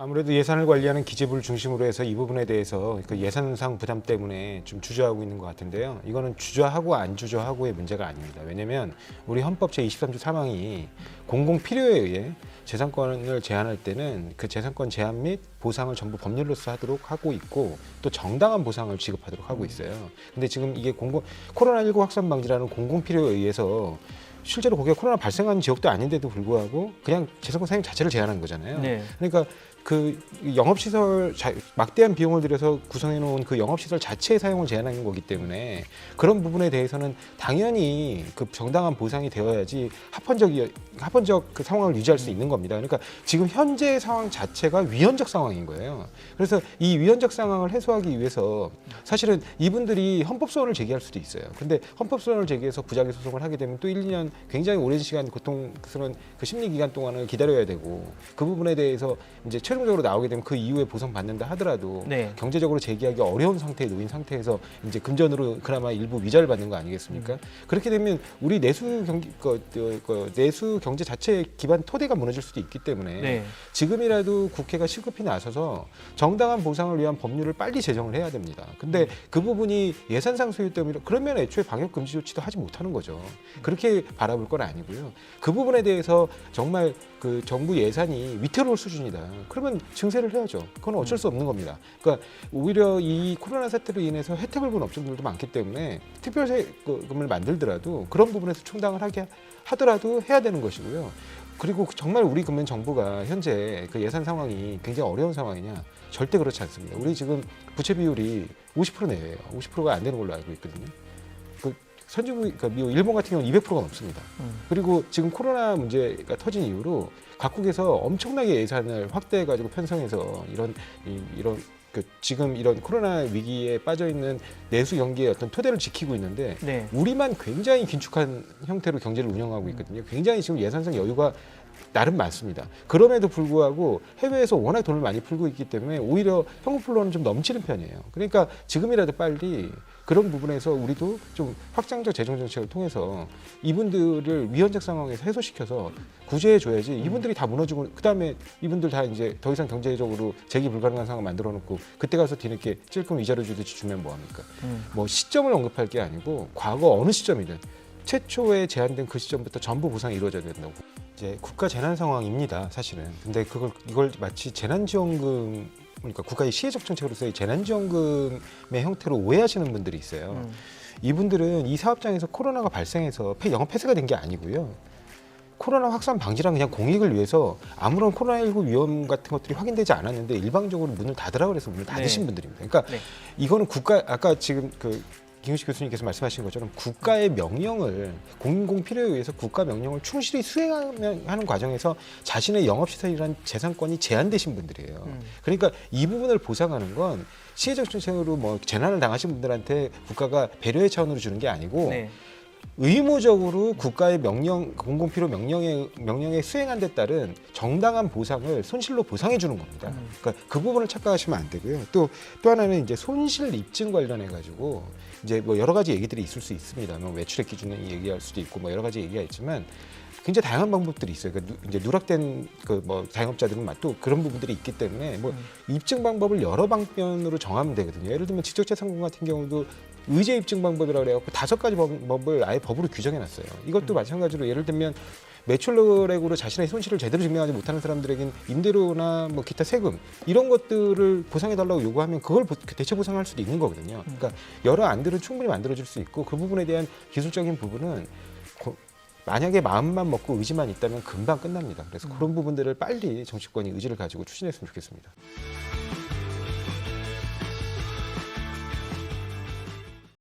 아무래도 예산을 관리하는 기재부를 중심으로 해서 이 부분에 대해서 그 예산상 부담 때문에 좀 주저하고 있는 것 같은데요. 이거는 주저하고 안 주저하고의 문제가 아닙니다. 왜냐하면 우리 헌법 제23조 3항이 공공 필요에 의해 재산권을 제한할 때는 그 재산권 제한 및 보상을 전부 법률로서 하도록 하고 있고 또 정당한 보상을 지급하도록 하고 있어요. 근데 지금 이게 코로나19 확산 방지라는 공공 필요에 의해서 실제로 거기에 코로나 발생한 지역도 아닌데도 불구하고 그냥 재산권 사용 자체를 제한한 거잖아요. 네. 그러니까 그 영업시설 막대한 비용을 들여서 구성해 놓은 그 영업시설 자체의 사용을 제한하는 거기 때문에 그런 부분에 대해서는 당연히 그 정당한 보상이 되어야지 합헌적 그 상황을 유지할 수 있는 겁니다. 그러니까 지금 현재 상황 자체가 위헌적 상황인 거예요. 그래서 이 위헌적 상황을 해소하기 위해서 사실은 이분들이 헌법소원을 제기할 수도 있어요. 근데 헌법소원을 제기해서 부작위 소송을 하게 되면 또 1, 2년 굉장히 오랜 시간 고통스러운 그 심리 기간 동안을 기다려야 되고 그 부분에 대해서 이제 최종적으로 나오게 되면 그 이후에 보상받는다 하더라도 네. 경제적으로 재기하기 어려운 상태에 놓인 상태에서 이제 금전으로 그나마 일부 위자를 받는 거 아니겠습니까? 그렇게 되면 우리 내수 경제 자체의 기반 토대가 무너질 수도 있기 때문에 네. 지금이라도 국회가 시급히 나서서 정당한 보상을 위한 법률을 빨리 제정을 해야 됩니다. 근데 그 부분이 예산상 소요 때문에 그러면 애초에 방역 금지 조치도 하지 못하는 거죠. 그렇게 바라볼 건 아니고요. 그 부분에 대해서 정말 그 정부 예산이 위태로울 수준이다. 그러면 증세를 해야죠. 그건 어쩔 수 없는 겁니다. 그러니까 오히려 이 코로나 사태로 인해서 혜택을 본 업종들도 많기 때문에 특별세금을 만들더라도 그런 부분에서 충당을 하게 하더라도 해야 되는 것이고요. 그리고 정말 우리 그러면 정부가 현재 그 예산 상황이 굉장히 어려운 상황이냐? 절대 그렇지 않습니다. 우리 지금 부채 비율이 50% 내외예요. 50%가 안 되는 걸로 알고 있거든요. 그 선진국, 그러니까 일본 같은 경우는 200%가 넘습니다. 그리고 지금 코로나 문제가 터진 이후로 각국에서 엄청나게 예산을 확대해가지고 편성해서 이런 지금 이런 코로나 위기에 빠져 있는 내수 경기의 어떤 토대를 지키고 있는데 네. 우리만 굉장히 긴축한 형태로 경제를 운영하고 있거든요. 굉장히 지금 예산상 여유가 나름 많습니다. 그럼에도 불구하고 해외에서 워낙 돈을 많이 풀고 있기 때문에 오히려 현금 플로우는 좀 넘치는 편이에요. 그러니까 지금이라도 빨리 그런 부분에서 우리도 좀 확장적 재정 정책을 통해서 이분들을 위헌적 상황에서 해소시켜서 구제해줘야지 이분들이 다 무너지고 그다음에 이분들 다 이제 더 이상 경제적으로 재기 불가능한 상황을 만들어놓고 그때 가서 뒤늦게 찔끔 이자를 주듯이 주면 뭐합니까? 뭐 시점을 언급할 게 아니고 과거 어느 시점이든 최초에 제한된 그 시점부터 전부 보상이 이루어져야 된다고. 이제 국가 재난 상황입니다, 사실은. 근데 이걸 마치 재난지원금, 그러니까 국가의 시혜적 정책으로서의 재난지원금의 형태로 오해하시는 분들이 있어요. 이분들은 이 사업장에서 코로나가 발생해서 영업 폐쇄가 된 게 아니고요. 코로나 확산 방지랑 그냥 공익을 위해서 아무런 코로나19 위험 같은 것들이 확인되지 않았는데 일방적으로 문을 닫으라고 해서 문을 닫으신 분들입니다. 그러니까 이거는 아까 지금 김우식 교수님께서 말씀하신 것처럼 국가의 명령을 공공 필요에 의해서 국가 명령을 충실히 수행하는 과정에서 자신의 영업시설이란 재산권이 제한되신 분들이에요. 그러니까 이 부분을 보상하는 건 시혜적 정책으로 뭐 재난을 당하신 분들한테 국가가 배려의 차원으로 주는 게 아니고 네. 의무적으로 국가의 공공필요 명령에 수행한 데 따른 정당한 보상을 손실로 보상해 주는 겁니다. 그러니까 그 부분을 착각하시면 안 되고요. 또 하나는 이제 손실 입증 관련해 가지고 이제 뭐 여러 가지 얘기들이 있을 수 있습니다. 뭐 매출액 기준을 얘기할 수도 있고 뭐 여러 가지 얘기가 있지만 굉장히 다양한 방법들이 있어요. 그러니까 이제 누락된 뭐 자영업자들은 또 그런 부분들이 있기 때문에 뭐 입증 방법을 여러 방면으로 정하면 되거든요. 예를 들면 직접재산권 같은 경우도 의제 입증 방법이라고 그래갖고 5가지 방법을 아예 법으로 규정해놨어요. 이것도 마찬가지로 예를 들면 매출액으로 자신의 손실을 제대로 증명하지 못하는 사람들에게는 임대료나 뭐 기타 세금 이런 것들을 보상해달라고 요구하면 그걸 대체 보상할 수도 있는 거거든요. 그러니까 여러 안들은 충분히 만들어질 수 있고 그 부분에 대한 기술적인 부분은 만약에 마음만 먹고 의지만 있다면 금방 끝납니다. 그래서 그런 부분들을 빨리 정치권이 의지를 가지고 추진했으면 좋겠습니다.